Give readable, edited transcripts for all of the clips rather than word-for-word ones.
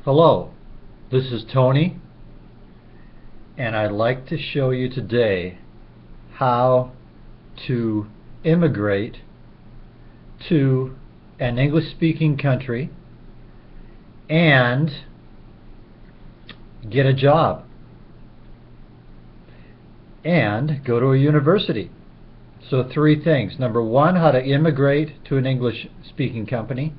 Hello, this is Tony, and I'd like to show you today how to immigrate to an English-speaking country and get a job and go to a university. So three things. Number one, how to immigrate to an English-speaking country.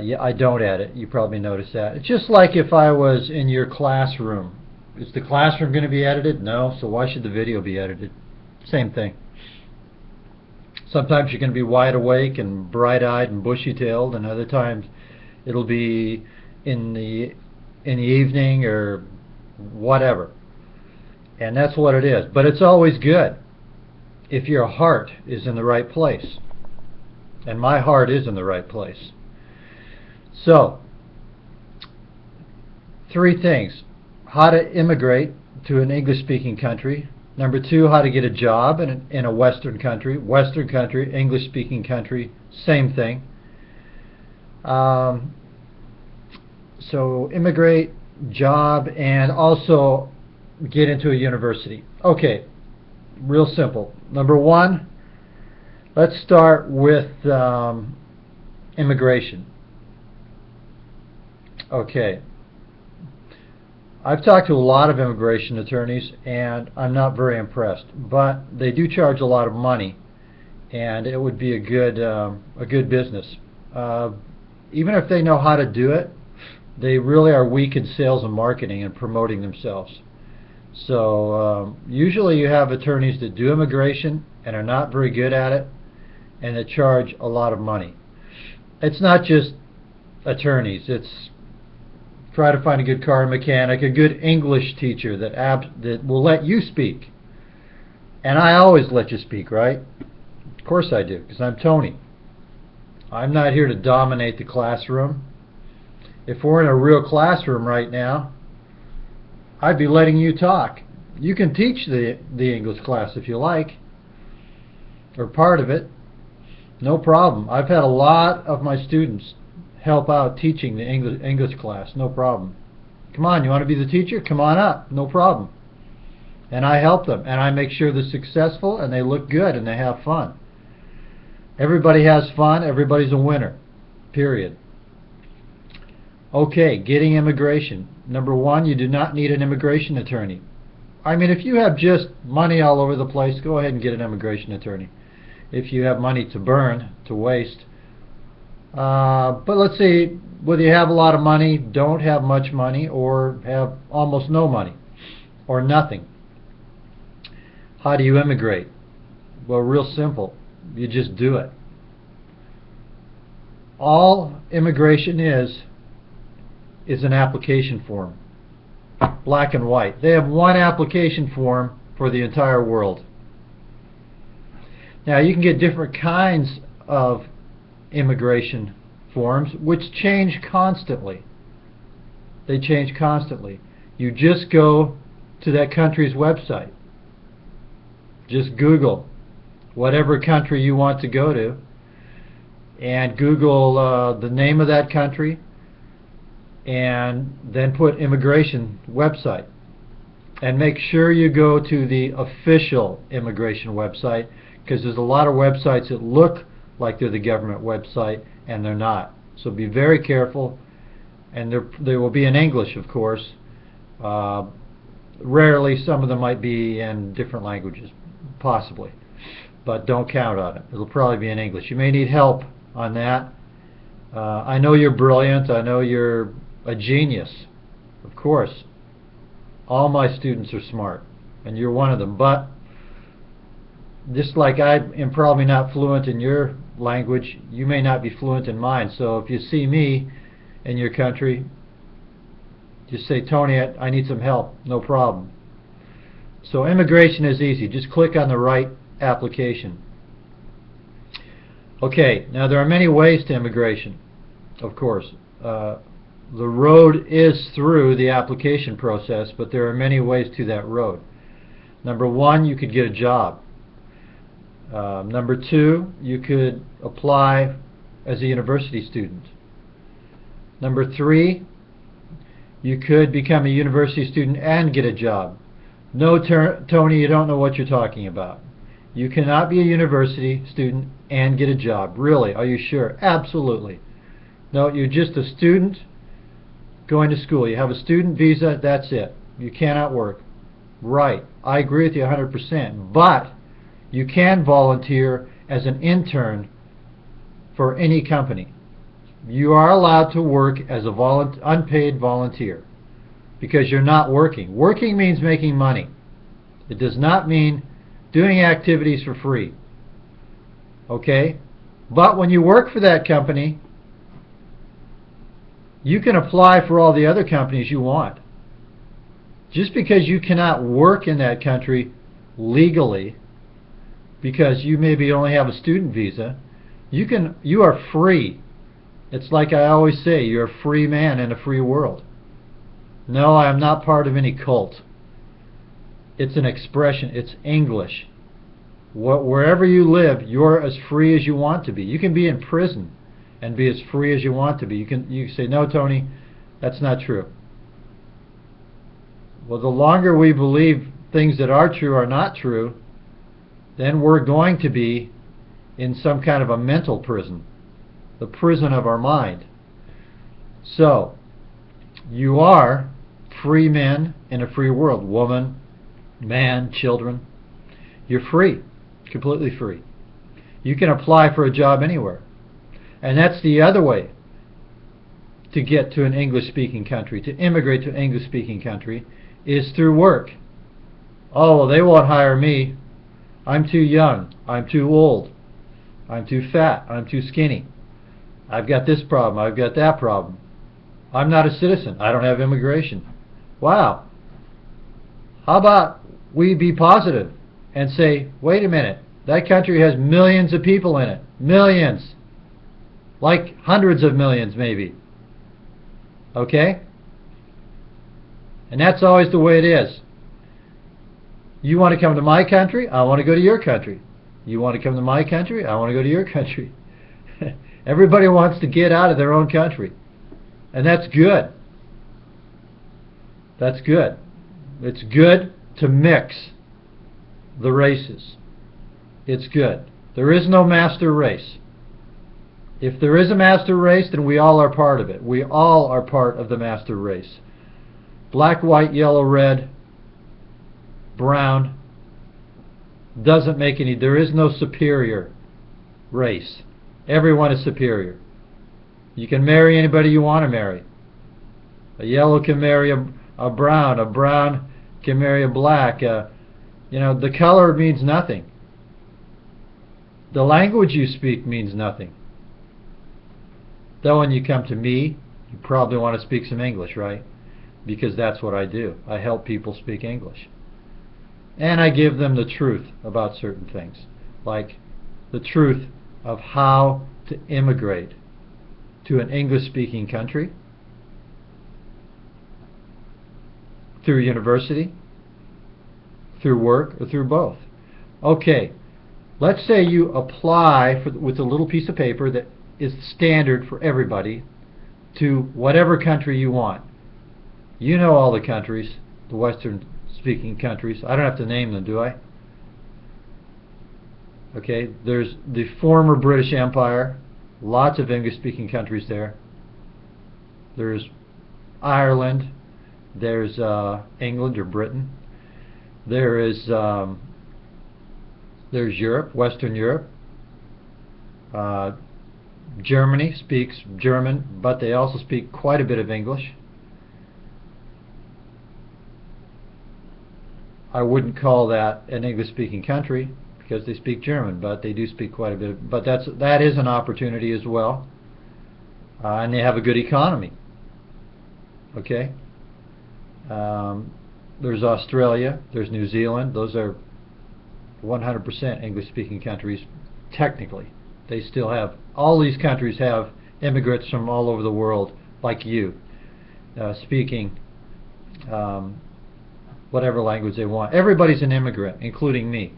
Yeah, I don't add it. You probably noticed that. It's just like if I was in your classroom. Is the classroom going to be edited? No, so why should the video be edited? Same thing. Sometimes you're going to be wide awake and bright-eyed and bushy-tailed, and other times it'll be in the evening or whatever. And that's what it is. But it's always good if your heart is in the right place. And my heart is in the right place. So, three things. How to immigrate to an English-speaking country. Number two, how to get a job in a Western country. Western country, English-speaking country, same thing. So, immigrate, job, and also get into a university. Okay, real simple. Number one, let's start with immigration. Okay, I've talked to a lot of immigration attorneys and I'm not very impressed, but they do charge a lot of money and it would be a good business. Even if they know how to do it, they really are weak in sales and marketing and promoting themselves. So usually you have attorneys that do immigration and are not very good at it and that charge a lot of money. It's not just attorneys, it's try to find a good car mechanic, a good English teacher that will let you speak. And I always let you speak, right? Of course I do, because I'm Tony. I'm not here to dominate the classroom. If we're in a real classroom right now, I'd be letting you talk. You can teach the English class if you like, or part of it. No problem. I've had a lot of my students help out teaching the English class, no problem. Come on, you want to be the teacher? Come on up, no problem. And I help them, and I make sure they're successful, and they look good, and they have fun. Everybody has fun, everybody's a winner, period. Okay, getting immigration. Number one, you do not need an immigration attorney. I mean, if you have just money all over the place, go ahead and get an immigration attorney. If you have money to burn, to waste. But let's see, whether you have a lot of money, don't have much money, or have almost no money, or nothing. How do you immigrate? Well, real simple. You just do it. All immigration is an application form. Black and white. They have one application form for the entire world. Now, you can get different kinds of immigration forms which change constantly. They change constantly. You just go to that country's website. Just Google whatever country you want to go to and Google the name of that country and then put immigration website and make sure you go to the official immigration website, because there's a lot of websites that look like they're the government website and they're not. So be very careful, and they will be in English, of course. Rarely some of them might be in different languages, possibly, but don't count on it. It'll probably be in English. You may need help on that. I know you're brilliant. I know you're a genius, of course. All my students are smart, and you're one of them, but just like I am probably not fluent in your language, you may not be fluent in mine. So if you see me in your country, just say, Tony, I need some help. No problem. So immigration is easy. Just click on the right application. Okay, now there are many ways to immigration, of course. The road is through the application process, but there are many ways to that road. Number one, you could get a job. Number two, you could apply as a university student. Number 3, you could become a university student and get a job. No, Tony, you don't know what you're talking about. You cannot be a university student and get a job. Really? Are you sure? Absolutely. No, you're just a student going to school. You have a student visa, that's it. You cannot work. Right. I agree with you 100%. But you can volunteer as an intern for any company. You are allowed to work as a unpaid volunteer because you're not working. Working means making money. It does not mean doing activities for free. Okay? But when you work for that company, you can apply for all the other companies you want. Just because you cannot work in that country legally, because you maybe only have a student visa, you are free. It's like I always say, you're a free man in a free world. No, I am not part of any cult. It's an expression. It's English. Wherever you live, you're as free as you want to be. You can be in prison and be as free as you want to be. You can say, no, Tony, that's not true. Well, the longer we believe things that are true are not true, then we're going to be in some kind of a mental prison, the prison of our mind. So, you are free men in a free world. Woman, man, children. You're free, completely free. You can apply for a job anywhere. And that's the other way to get to an English-speaking country, to immigrate to an English-speaking country, is through work. Oh, well, they won't hire me. I'm too young. I'm too old. I'm too fat. I'm too skinny. I've got this problem. I've got that problem. I'm not a citizen. I don't have immigration. Wow. How about we be positive and say, wait a minute, that country has millions of people in it. Millions. Like hundreds of millions maybe. Okay? And that's always the way it is. You want to come to my country? I want to go to your country. You want to come to my country? I want to go to your country. Everybody wants to get out of their own country. And that's good. That's good. It's good to mix the races. It's good. There is no master race. If there is a master race, then we all are part of it. We all are part of the master race. Black, white, yellow, red, brown, doesn't make any. There is no superior race. Everyone is superior. You can marry anybody you want to marry. A yellow can marry a brown can marry a black. The color means nothing. The language you speak means nothing. Though when you come to me, you probably want to speak some English, right? Because that's what I do. I help people speak English. And I give them the truth about certain things, like the truth of how to immigrate to an English-speaking country through university, through work, or through both. Okay, let's say you apply with a little piece of paper that is standard for everybody to whatever country you want. You know all the countries, the Western-speaking countries. I don't have to name them, do I? Okay, there's the former British Empire, lots of English-speaking countries there. There's Ireland, there's England or Britain. There's Europe, Western Europe. Germany speaks German, but they also speak quite a bit of English. I wouldn't call that an English-speaking country because they speak German, but they do speak quite a bit. But that is an opportunity as well, and they have a good economy. Okay. There's Australia, there's New Zealand. Those are 100% English-speaking countries, technically. They still have, all these countries have immigrants from all over the world, like you, speaking whatever language they want. Everybody's an immigrant, including me.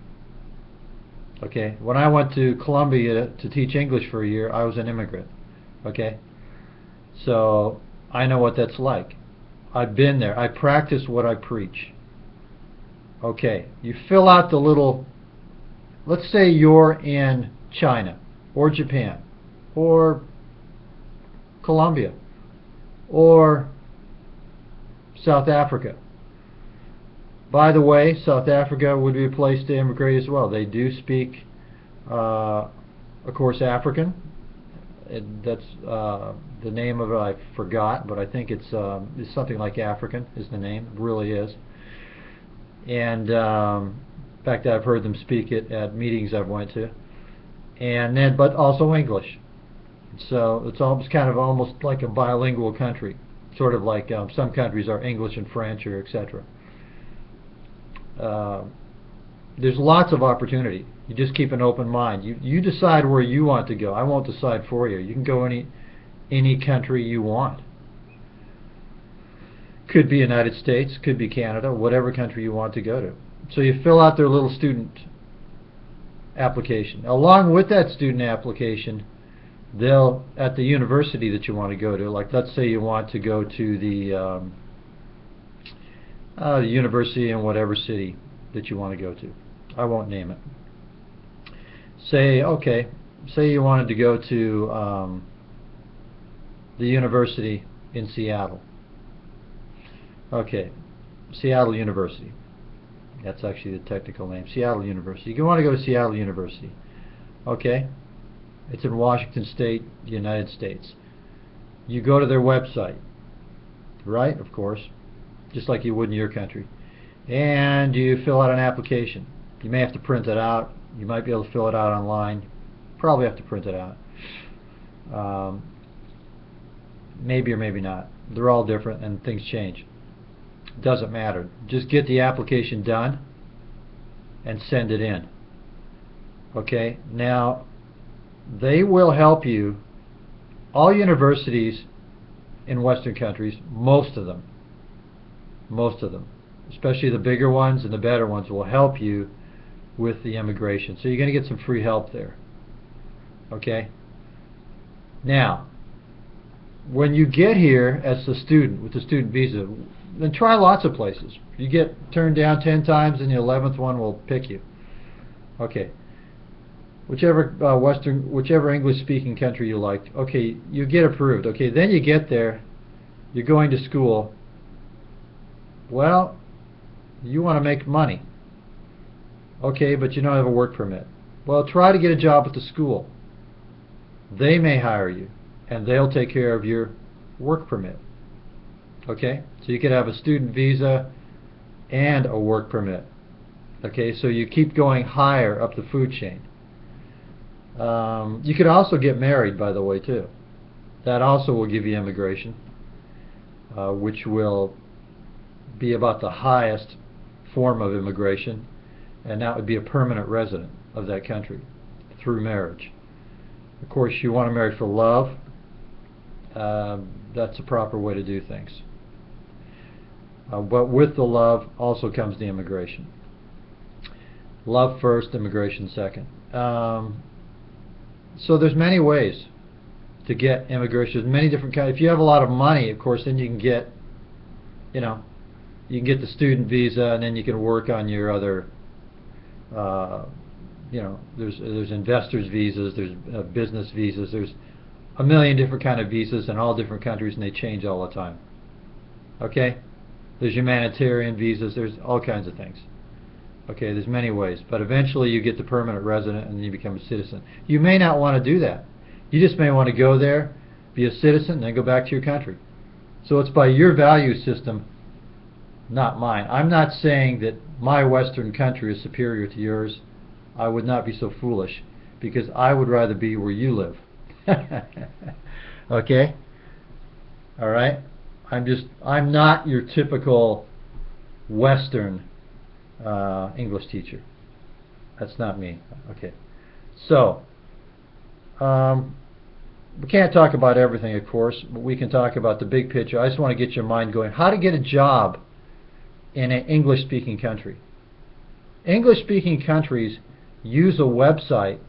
Okay, when I went to Columbia to teach English for a year, I was an immigrant. Okay, So I know what that's like. I've been there. I practice what I preach. Okay, you fill out the little, let's say you're in China or Japan or Colombia or South Africa. By the way, South Africa would be a place to immigrate as well. They do speak, of course, African. That's the name of it I forgot, but I think it's something like African is the name. It really is. And in fact, I've heard them speak it at meetings I've went to. And then, but also English. So it's almost kind of almost like a bilingual country, sort of like some countries are English and French or etc. There's lots of opportunity. You just keep an open mind. You decide where you want to go. I won't decide for you. You can go any country you want. Could be United States, could be Canada, whatever country you want to go to. So you fill out their little student application. Along with that student application, they'll, at the university that you want to go to, like let's say you want to go to the university in whatever city that you want to go to. I won't name it. Say you wanted to go to the university in Seattle. Okay, Seattle University. That's actually the technical name, Seattle University. You want to go to Seattle University. Okay, it's in Washington State, United States. You go to their website, right? Of course, just like you would in your country. And you fill out an application. You may have to print it out. You might be able to fill it out online. Probably have to print it out. Maybe or maybe not. They're all different and things change. Doesn't matter. Just get the application done and send it in. Okay? Now, they will help you. All universities in Western countries, most of them, especially the bigger ones and the better ones, will help you with the immigration. So you're going to get some free help there. Okay? Now, when you get here as a student with the student visa, then try lots of places. You get turned down 10 times and the 11th one will pick you. Okay. Whichever English-speaking country you like. Okay, you get approved. Okay, then you get there. You're going to school. Well, you want to make money. Okay, but you don't have a work permit. Well, try to get a job at the school. They may hire you, and they'll take care of your work permit. Okay, so you could have a student visa and a work permit. Okay, so you keep going higher up the food chain. You could also get married, by the way, too. That also will give you immigration, which will be about the highest form of immigration, and that would be a permanent resident of that country through marriage. Of course, you want to marry for love. That's a proper way to do things. But with the love also comes the immigration. Love first, immigration second. So there's many ways to get immigration. There's many different kinds. If you have a lot of money, of course, then you can get, you can get the student visa, and then you can work on your other, there's investors visas, there's business visas, there's a million different kind of visas in all different countries, and they change all the time. Okay? There's humanitarian visas, there's all kinds of things. Okay, there's many ways, but eventually you get the permanent resident and then you become a citizen. You may not want to do that. You just may want to go there, be a citizen, and then go back to your country. So it's by your value system, not mine. I'm not saying that my Western country is superior to yours. I would not be so foolish, because I would rather be where you live. Okay? Alright? I'm not your typical Western English teacher. That's not me. Okay. So, we can't talk about everything, of course, but we can talk about the big picture. I just want to get your mind going. How to get a job in an English-speaking country. English-speaking countries use a website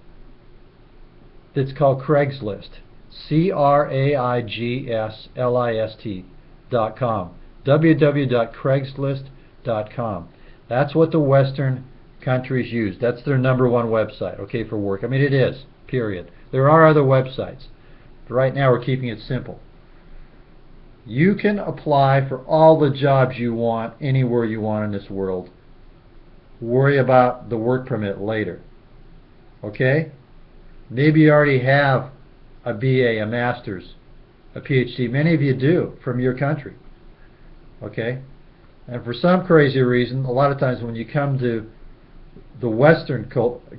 that's called Craigslist. Craigslist.com. www.craigslist.com. That's what the Western countries use. That's their #1 website, okay, for work. I mean, it is, period. There are other websites, but right now we're keeping it simple. You can apply for all the jobs you want anywhere you want in this world. Worry about the work permit later. Okay? Maybe you already have a BA, a master's, a PhD. Many of you do from your country. Okay? And for some crazy reason, a lot of times when you come to the Western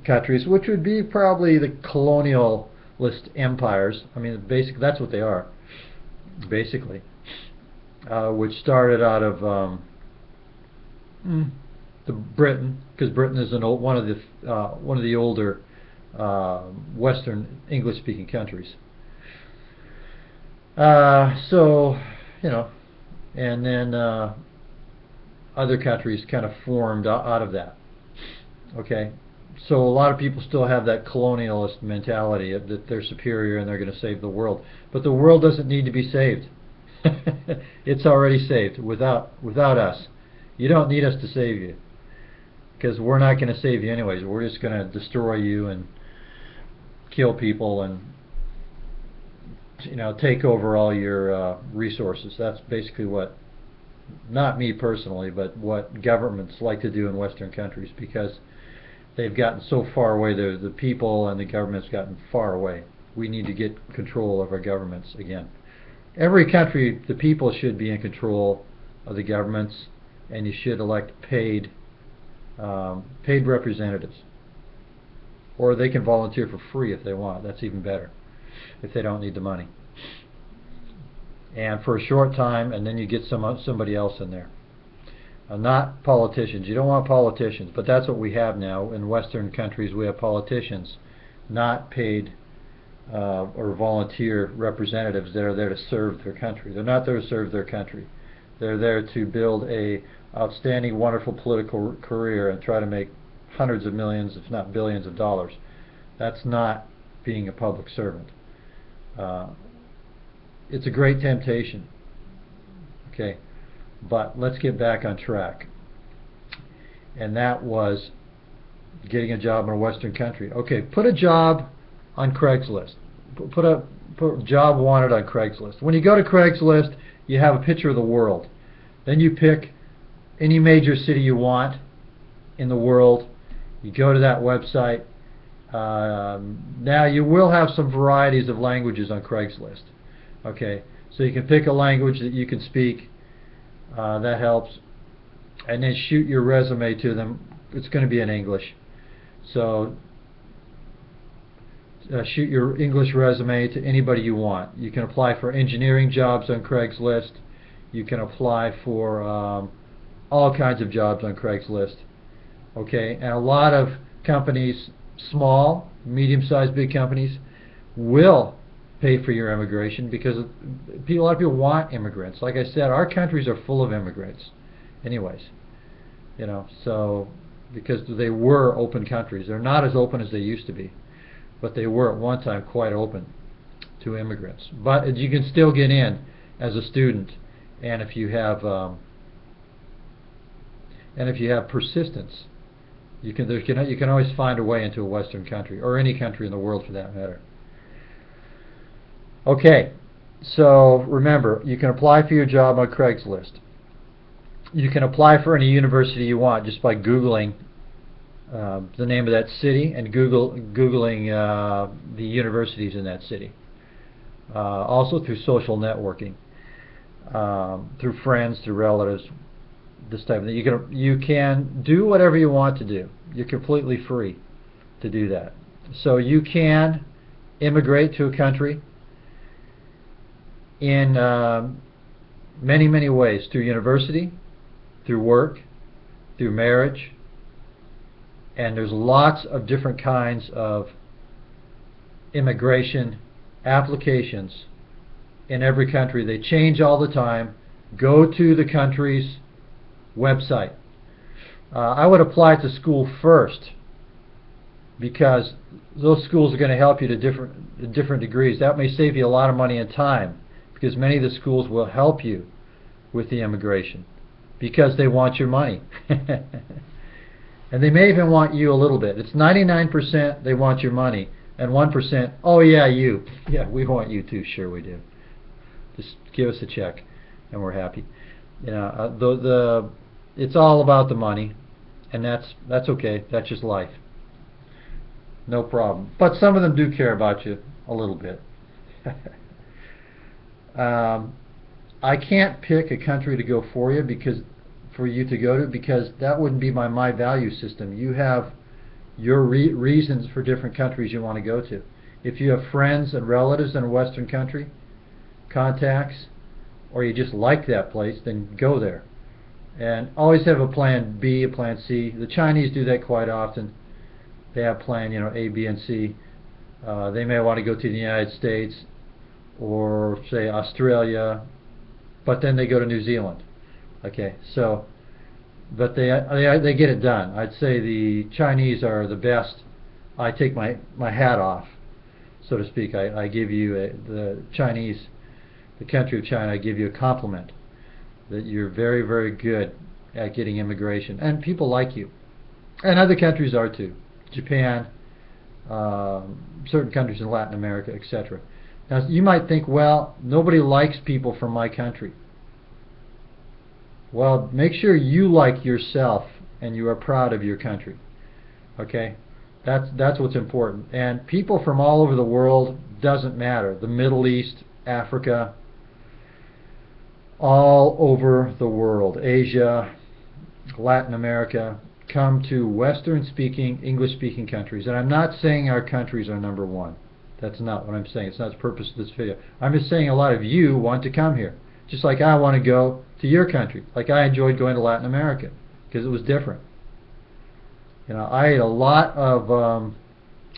countries, which would be probably the colonialist empires, I mean, basically that's what they are, basically, which started out of the Britain, because Britain is one of the older Western English-speaking countries. So, you know, and then other countries kind of formed out of that. Okay, so a lot of people still have that colonialist mentality that they're superior and they're going to save the world. But the world doesn't need to be saved. It's already saved without us. You don't need us to save you, because we're not going to save you anyways. We're just going to destroy you and kill people and, you know, take over all your resources. That's basically what, not me personally, but what governments like to do in Western countries, because they've gotten so far away. The people and the government's gotten far away. We need to get control of our governments again. Every country, the people should be in control of the governments, and you should elect paid representatives. Or they can volunteer for free if they want. That's even better, if they don't need the money. And for a short time, and then you get somebody else in there. Not politicians. You don't want politicians, but that's what we have now in Western countries. We have politicians, not paid or volunteer representatives that are there to serve their country. They're not there to serve their country. They're there to build a outstanding, wonderful political career and try to make hundreds of millions, if not billions of dollars. That's not being a public servant. It's a great temptation. Okay, but let's get back on track. And that was getting a job in a Western country. Okay, put a job on Craigslist. Put job wanted on Craigslist. When you go to Craigslist, you have a picture of the world. Then you pick any major city you want in the world. You go to that website. Now you will have some varieties of languages on Craigslist. Okay, so you can pick a language that you can speak. That helps. And then shoot your resume to them. It's going to be in English. So shoot your English resume to anybody you want. You can apply for engineering jobs on Craigslist. You can apply for all kinds of jobs on Craigslist. Okay, and a lot of companies, small, medium-sized, big companies, will pay for your immigration, because a lot of people want immigrants. Like I said, our countries are full of immigrants anyways, you know, so because they were open countries. They're not as open as they used to be, but they were at one time quite open to immigrants. But you can still get in as a student, and if you have persistence, you can always find a way into a Western country, or any country in the world for that matter. Okay, so remember, you can apply for your job on Craigslist. You can apply for any university you want just by Googling the name of that city and Googling the universities in that city. Also through social networking, through friends, through relatives, this type of thing. You can do whatever you want to do. You're completely free to do that. So you can immigrate to a country in many, many ways, through university, through work, through marriage, and there's lots of different kinds of immigration applications in every country. They change all the time. Go to the country's website. I would apply to school first, because those schools are going to help you to different degrees. That may save you a lot of money and time, because many of the schools will help you with the immigration because they want your money. And they may even want you a little bit. It's 99% they want your money, and 1%, oh yeah, you. Yeah, we want you too. Sure we do. Just give us a check, and we're happy. You know, it's all about the money, and that's okay. That's just life. No problem. But some of them do care about you a little bit. I can't pick a country to go for you to go to, because that wouldn't be my value system. You have your reasons for different countries you want to go to. If you have friends and relatives in a Western country, contacts, or you just like that place, then go there. And always have a plan B, a plan C. The Chinese do that quite often. They have plan, you know, A, B, and C. They may want to go to the United States or say Australia, but then they go to New Zealand. Okay, so, but they get it done. I'd say the Chinese are the best. I take my hat off, so to speak. I give you the Chinese, the country of China, I give you a compliment that you're very, very good at getting immigration, and people like you, and other countries are too. Japan, certain countries in Latin America, etc. Now you might think, well, nobody likes people from my country. Well, make sure you like yourself and you are proud of your country. Okay, that's what's important. And people from all over the world, doesn't matter. The Middle East, Africa, all over the world, Asia, Latin America, come to Western-speaking, English-speaking countries. And I'm not saying our countries are number one. That's not what I'm saying. It's not the purpose of this video. I'm just saying a lot of you want to come here. Just like I want to go to your country. Like I enjoyed going to Latin America because it was different. You know, I ate a lot of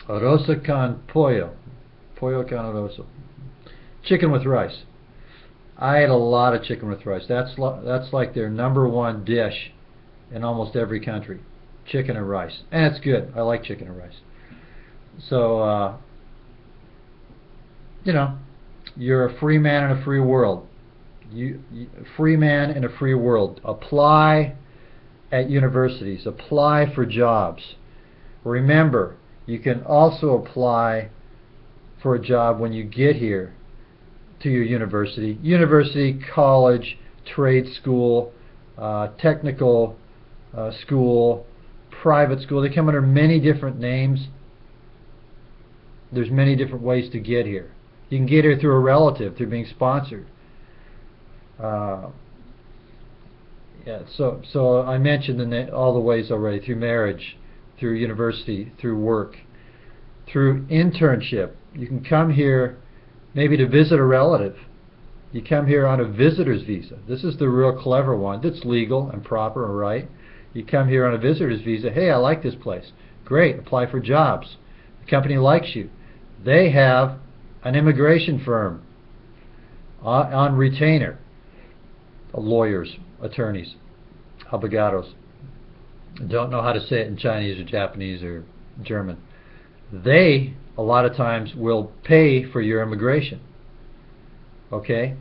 arroz con pollo con arroz, chicken with rice. I ate a lot of chicken with rice. That's like their number one dish in almost every country, chicken and rice, and it's good. I like chicken and rice. So you know, you're a free man in a free world. Free man in a free world. Apply at universities. Apply for jobs. Remember, you can also apply for a job when you get here to your university. University, college, trade school, technical school, private school. They come under many different names. There's many different ways to get here. You can get here through a relative, through being sponsored. Yeah, so I mentioned all the ways already: through marriage, through university, through work, through internship. You can come here maybe to visit a relative. You come here on a visitor's visa. This is the real clever one that's legal and proper and right. You come here on a visitor's visa. Hey, I like this place. Great, apply for jobs. The company likes you. They have an immigration firm on retainer. Lawyers, attorneys, abogados. Don't know how to say it in Chinese or Japanese or German. They, a lot of times, will pay for your immigration. Okay?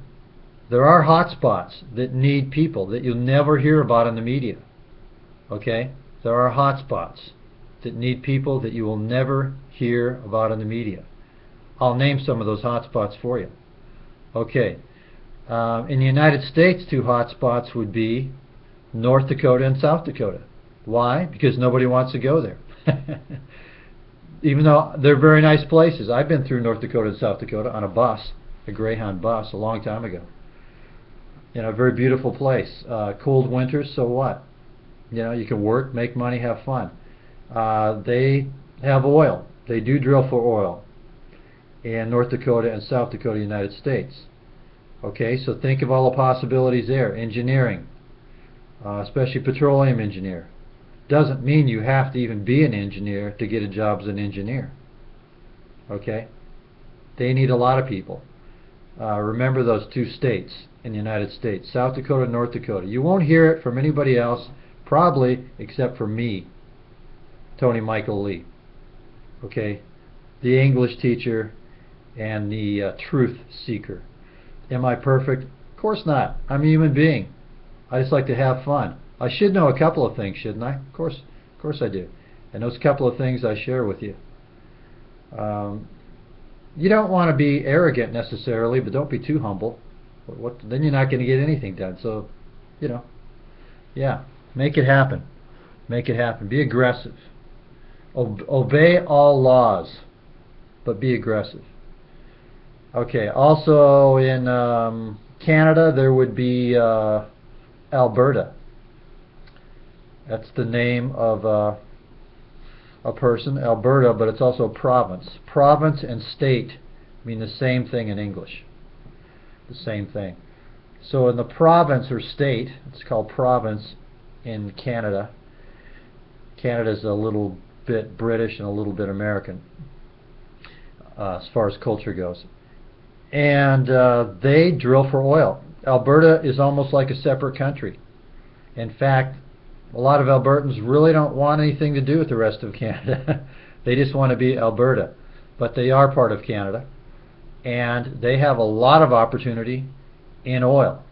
There are hot spots that need people that you'll never hear about in the media. Okay? There are hot spots that need people that you will never hear about in the media. I'll name some of those hot spots for you. Okay. In the United States, two hot spots would be North Dakota and South Dakota. Why? Because nobody wants to go there. Even though they're very nice places. I've been through North Dakota and South Dakota on a bus, a Greyhound bus, a long time ago. You know, a very beautiful place. Cold winters, so what? You know, you can work, make money, have fun. They have oil. They do drill for oil in North Dakota and South Dakota, United States. Okay, so think of all the possibilities there. Engineering, especially petroleum engineer. Doesn't mean you have to even be an engineer to get a job as an engineer. Okay, they need a lot of people. Remember those two states in the United States, South Dakota and North Dakota. You won't hear it from anybody else, probably except for me, Tony Michael Lee. Okay, the English teacher, and the truth seeker. Am I perfect? Of course not. I'm a human being. I just like to have fun. I should know a couple of things, shouldn't I? Of course I do. And those couple of things I share with you. You don't want to be arrogant necessarily, but don't be too humble. Then you're not going to get anything done. So, yeah, make it happen. Make it happen. Be aggressive. Obey all laws, but be aggressive. Okay, also in Canada there would be Alberta. That's the name of a person, Alberta, but it's also a province. Province and state mean the same thing in English. The same thing. So in the province or state, it's called province in Canada. Canada's a little bit British and a little bit American as far as culture goes. And they drill for oil. Alberta is almost like a separate country. In fact, a lot of Albertans really don't want anything to do with the rest of Canada. They just want to be Alberta. But they are part of Canada. And they have a lot of opportunity in oil.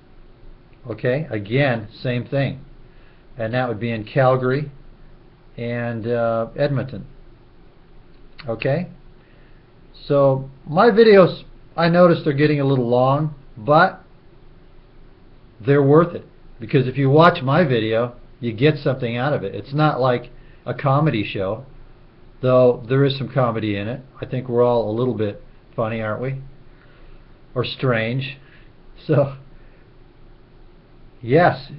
Okay, again, same thing. And that would be in Calgary and Edmonton. Okay? So my videos, I noticed they're getting a little long, but they're worth it. Because if you watch my video, you get something out of it. It's not like a comedy show, though there is some comedy in it. I think we're all a little bit funny, aren't we? Or strange. So, yes,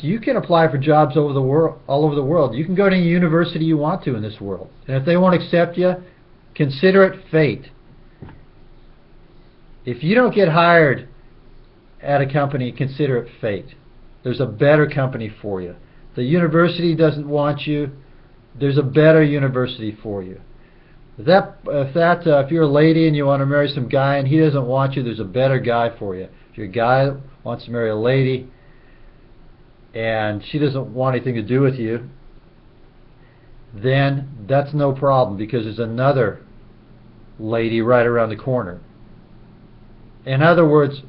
you can apply for jobs over the world, all over the world. You can go to any university you want to in this world. And if they won't accept you, consider it fate. If you don't get hired at a company, consider it fate. There's a better company for you. The university doesn't want you. There's a better university for you. If you're a lady and you want to marry some guy and he doesn't want you, there's a better guy for you. If your guy wants to marry a lady and she doesn't want anything to do with you, then that's no problem, because there's another lady right around the corner. In other words,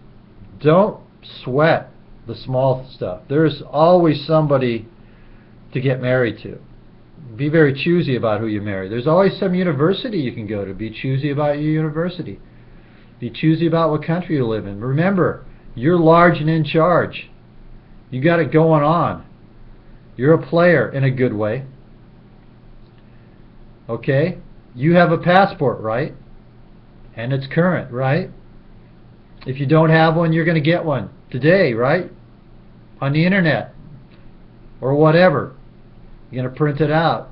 don't sweat the small stuff. There's always somebody to get married to. Be very choosy about who you marry. There's always some university you can go to. Be choosy about your university. Be choosy about what country you live in. Remember, you're large and in charge. You got it going on. You're a player in a good way. Okay? You have a passport, right? And it's current, right? If you don't have one, you're going to get one today, right? On the internet or whatever. You're going to print it out.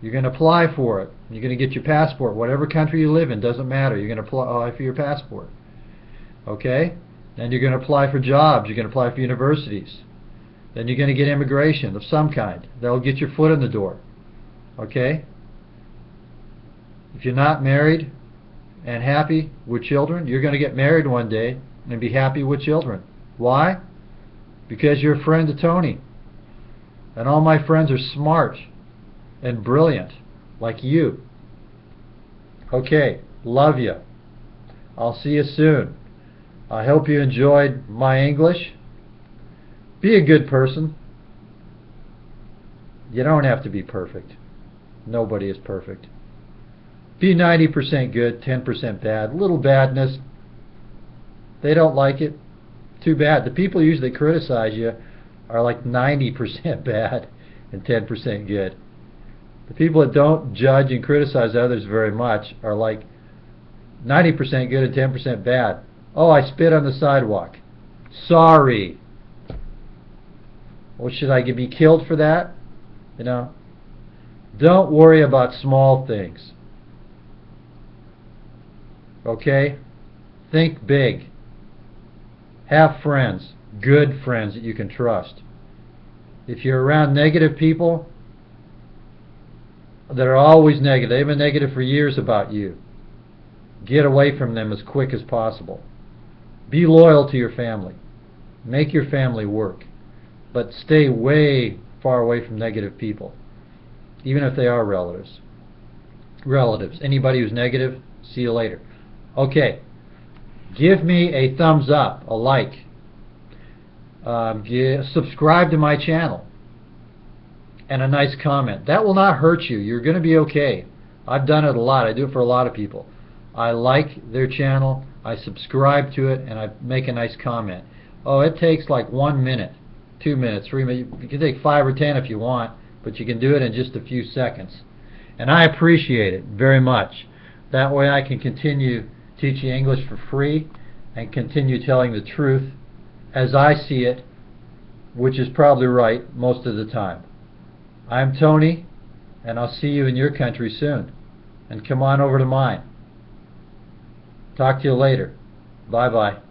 You're going to apply for it. You're going to get your passport. Whatever country you live in, doesn't matter. You're going to apply for your passport. Okay? Then you're going to apply for jobs. You're going to apply for universities. Then you're going to get immigration of some kind. That'll get your foot in the door. Okay? If you're not married and happy with children, you're going to get married one day and be happy with children. Why? Because you're a friend of Tony. And all my friends are smart and brilliant, like you. Okay, love you. I'll see you soon. I hope you enjoyed my English. Be a good person. You don't have to be perfect. Nobody is perfect. Be 90% good, 10% bad. Little badness. They don't like it. Too bad. The people usually criticize you are like 90% bad and 10% good. The people that don't judge and criticize others very much are like 90% good and 10% bad. Oh, I spit on the sidewalk. Sorry. Well, should I be killed for that? You know? Don't worry about small things. Okay? Think big. Have friends. Good friends that you can trust. If you're around negative people that are always negative, they've been negative for years about you, get away from them as quick as possible. Be loyal to your family. Make your family work. But stay way far away from negative people, even if they are relatives. relatives. Anybody who's negative, see you later. Okay, give me a thumbs up, a like. Subscribe to my channel, and a nice comment. That will not hurt you. You're going to be okay. I've done it a lot. I do it for a lot of people. I like their channel, I subscribe to it, and I make a nice comment. Oh, it takes like 1 minute, 2 minutes, 3 minutes. You can take 5 or 10 if you want, but you can do it in just a few seconds. And I appreciate it very much. That way I can continue teaching English for free and continue telling the truth as I see it, which is probably right most of the time. I'm Tony, and I'll see you in your country soon. And come on over to mine. Talk to you later. Bye-bye.